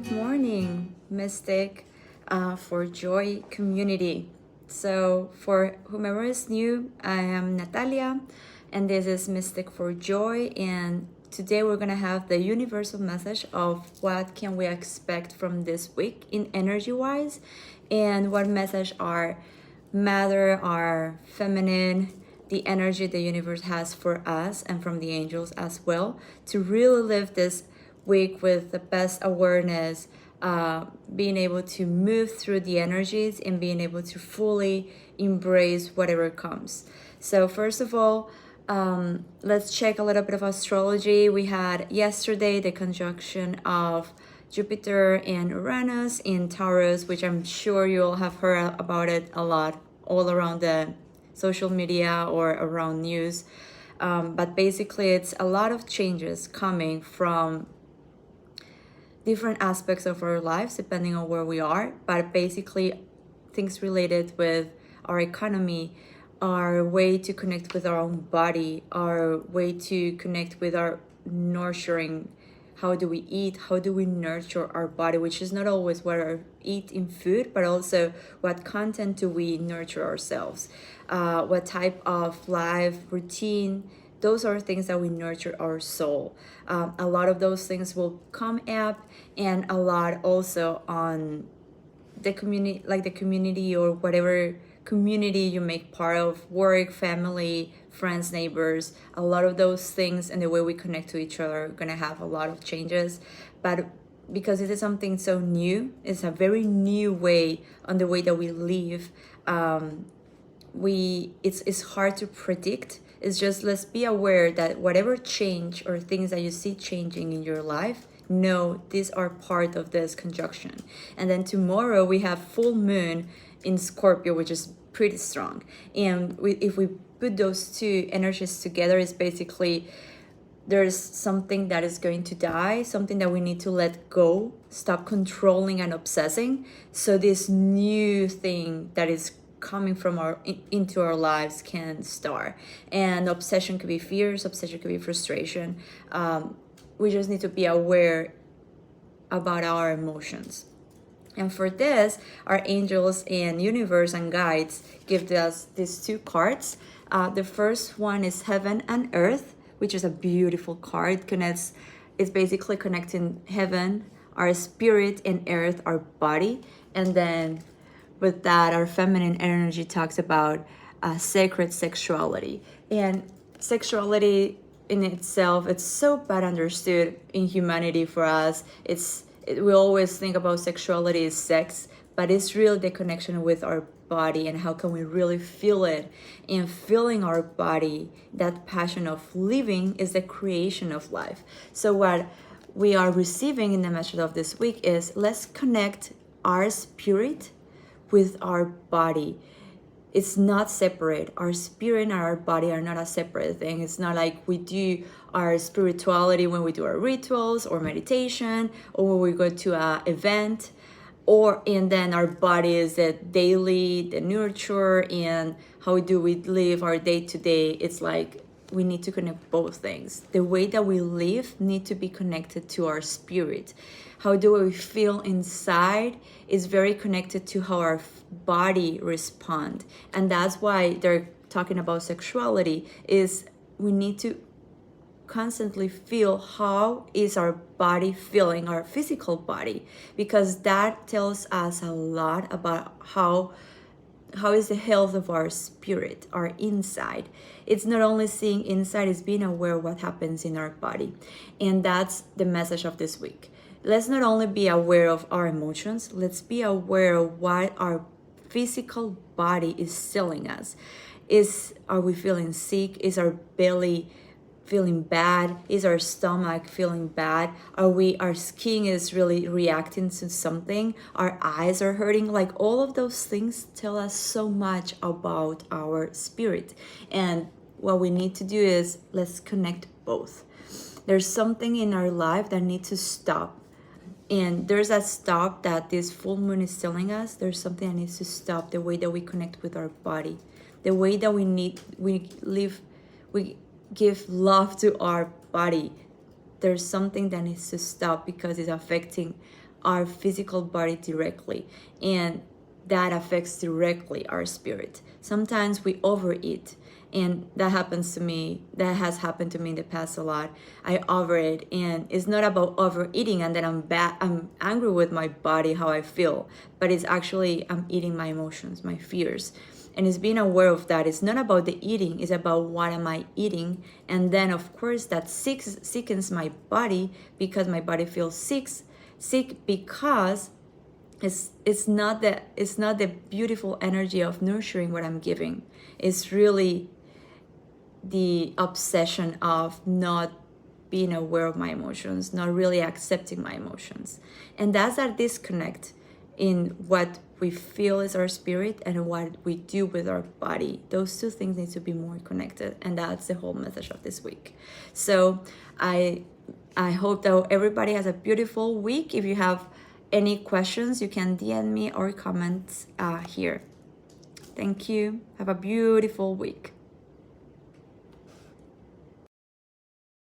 Good morning, Mystic for Joy community. So, for whomever is new, I am Natalia, and this is Mystic for Joy. And today we're gonna have the universal message of what can we expect from this week in energy-wise, and what message are matter, are feminine, the energy the universe has for us, and from the angels as well, to really live this week with the best awareness, being able to move through the energies and being able to fully embrace whatever comes. So first of all, let's check a little bit of astrology. We had yesterday the conjunction of Jupiter and Uranus in Taurus, which I'm sure you all have heard about it a lot all around the social media or around news. But basically, it's a lot of changes coming from different aspects of our lives depending on where we are, but basically things related with our economy, our way to connect with our own body, our way to connect with our nurturing. How do we eat? How do we nurture our body? Which is not always what we eat in food, but also what content do we nurture ourselves? What type of life routine? Those are things that we nurture our soul. A lot of those things will come up, and a lot also on the community, like the community or whatever community you make part of, work, family, friends, neighbors. A lot of those things and the way we connect to each other are gonna have a lot of changes. But because it is something so new, it's a very new way on the way that we live. It's hard to predict. It's just, let's be aware that whatever change or things that you see changing in your life, no, these are part of this conjunction. And then tomorrow we have full moon in Scorpio, which is pretty strong. And if we put those two energies together, it's basically there's something that is going to die, something that we need to let go, stop controlling and obsessing. So this new thing that is coming from into our lives can start. And obsession could be fears, obsession could be frustration. We just need to be aware about our emotions. And for this, our angels and universe and guides give us these two cards. The first one is Heaven and Earth, which is a beautiful card. It's basically connecting heaven, our spirit, and earth, our body. And then with that, our feminine energy talks about sacred sexuality. And sexuality in itself, it's so bad understood in humanity for us. We always think about sexuality as sex, but it's really the connection with our body and how can we really feel it. And feeling our body, that passion of living, is the creation of life. So what we are receiving in the message of this week is, let's connect our spirit with our body. It's not separate. Our spirit and our body are not a separate thing. It's not like we do our spirituality when we do our rituals or meditation, or when we go to an event, and then our body is the daily, the nurture, and how do we live our day to day. It's like we need to connect both things. The way that we live need to be connected to our spirit. How do we feel inside is very connected to how our body respond. And that's why they're talking about sexuality, is we need to constantly feel how is our body feeling, our physical body, because that tells us a lot about how is the health of our spirit, our inside. It's not only seeing inside, it's being aware of what happens in our body. And that's the message of this week. Let's not only be aware of our emotions, let's be aware of what our physical body is telling us. Are we feeling sick? Is our belly feeling bad? Is our stomach feeling bad? Our skin is really reacting to something? Our eyes are hurting? Like, all of those things tell us so much about our spirit. And what we need to do is, let's connect both. There's something in our life that needs to stop. And there's that stop that this full moon is telling us. There's something that needs to stop, the way that we connect with our body, the way that we give love to our body. There's something that needs to stop because it's affecting our physical body directly, and that affects directly our spirit. Sometimes we overeat, and that happens to me. That has happened to me in the past a lot. I overeat, and it's not about overeating and then I'm angry with my body, how I feel, but it's actually I'm eating my emotions, my fears. And it's being aware of that. It's not about the eating, it's about what am I eating. And then of course that sickens my body, because my body feels sick because it's not the beautiful energy of nurturing what I'm giving. It's really the obsession of not being aware of my emotions, not really accepting my emotions. And that's that disconnect in what we feel is our spirit and what we do with our body. Those two things need to be more connected, and that's the whole message of this week. So I hope that everybody has a beautiful week. If you have any questions, you can DM me or comment here. Thank you. Have a beautiful week.